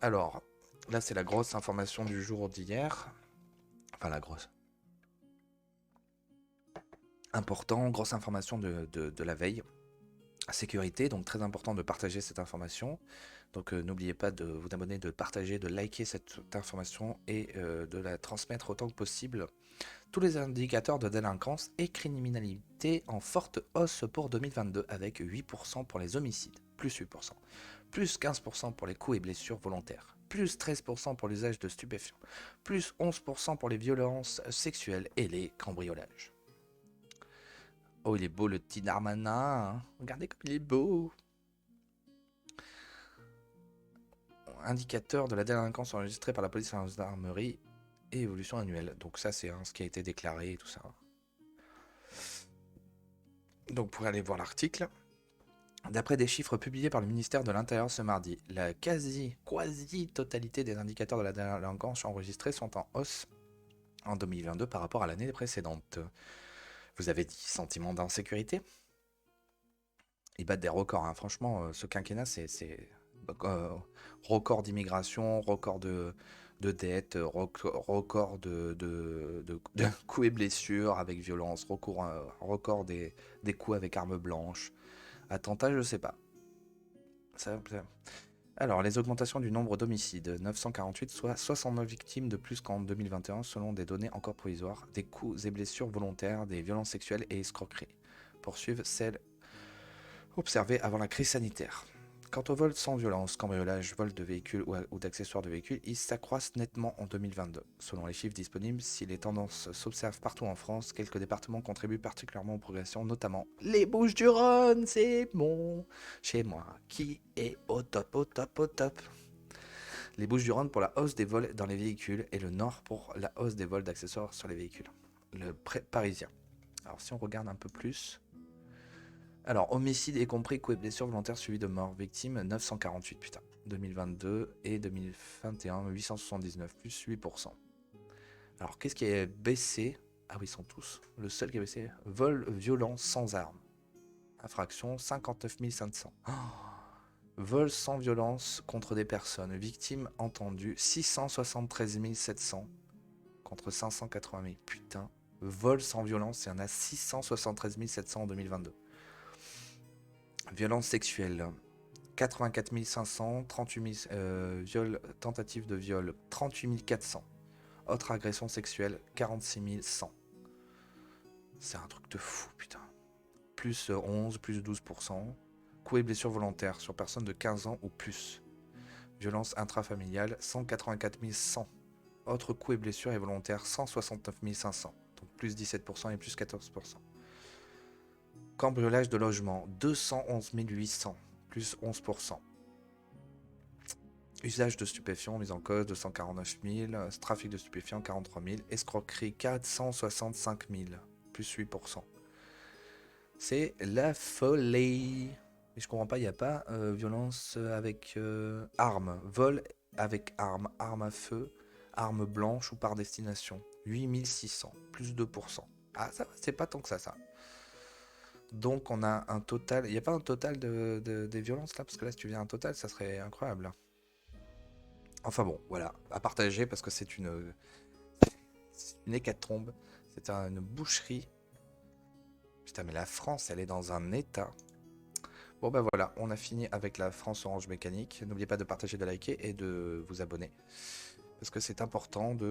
Alors, là, c'est la grosse information du jour d'hier. Enfin, la grosse. Important, grosse information de la veille. Sécurité, donc très important de partager cette information. Donc n'oubliez pas de vous abonner, de partager, de liker cette information et de la transmettre autant que possible. Tous les indicateurs de délinquance et criminalité en forte hausse pour 2022 avec 8% pour les homicides, plus 8%, plus 15% pour les coups et blessures volontaires, plus 13% pour l'usage de stupéfiants, plus 11% pour les violences sexuelles et les cambriolages. Oh, il est beau le petit Darmanin, hein. Regardez comme il est beau. Indicateur de la délinquance enregistrée par la police et la gendarmerie et évolution annuelle. Donc ça, c'est ce qui a été déclaré et tout ça. Donc vous pourrez aller voir l'article. D'après des chiffres publiés par le ministère de l'Intérieur ce mardi, la quasi-totalité des indicateurs de la délinquance enregistrés sont en hausse en 2022 par rapport à l'année précédente. Vous avez dit sentiment d'insécurité? Ils battent des records, hein. Franchement, ce quinquennat, c'est record d'immigration, record de dettes, record de coups et blessures avec violence, record des coups avec armes blanches. Attentat, je sais pas. Alors, les augmentations du nombre d'homicides, 948, soit 69 victimes de plus qu'en 2021 selon des données encore provisoires, des coups et blessures volontaires, des violences sexuelles et escroqueries. Poursuivent celles observées avant la crise sanitaire. Quant au vol sans violence, cambriolage, vol de véhicules ou d'accessoires de véhicules, ils s'accroissent nettement en 2022. Selon les chiffres disponibles, si les tendances s'observent partout en France, quelques départements contribuent particulièrement aux progressions, notamment les Bouches-du-Rhône, c'est bon, chez moi, qui est au top, au top, au top. Les Bouches-du-Rhône pour la hausse des vols dans les véhicules et le Nord pour la hausse des vols d'accessoires sur les véhicules. Le parisien. Alors si on regarde un peu plus... Alors, homicide y compris coups et blessures volontaires suivis de mort. Victime 948, putain. 2022 et 2021, 879, plus 8%. Alors, qu'est-ce qui est baissé? Ah oui, ils sont tous. Le seul qui est baissé, vol violent sans arme. Infraction 59 500. Oh. Vol sans violence contre des personnes. Victimes entendues 673 700 contre 580 000. Putain. Vol sans violence, il y en a 673 700 en 2022. Violence sexuelle, 84 500, 38 000 tentatives de viol, 38 400. Autre agression sexuelle, 46 100. C'est un truc de fou, putain. Plus 11, plus 12%. Coups et blessures volontaires sur personnes de 15 ans ou plus. Violence intrafamiliale, 184 100. Autres coups et blessures involontaires, 169 500. Donc plus 17% et plus 14%. Cambriolage de logement, 211 800, plus 11%. Usage de stupéfiants, mise en cause 249 000, trafic de stupéfiants 43 000, escroquerie 465 000, plus 8%. C'est la folie. Et je comprends pas, il n'y a pas violence avec armes, vol avec armes, armes à feu, armes blanches ou par destination. 8600, plus 2%. Ah, ça va, c'est pas tant que ça. Donc on a un total, il n'y a pas un total des violences là, parce que là si tu viens un total, ça serait incroyable. Enfin bon, voilà, à partager parce que c'est une hécatombe, c'est une boucherie. Putain, mais la France, elle est dans un état. Bon bah voilà, on a fini avec la France Orange Mécanique. N'oubliez pas de partager, de liker et de vous abonner. Parce que c'est important de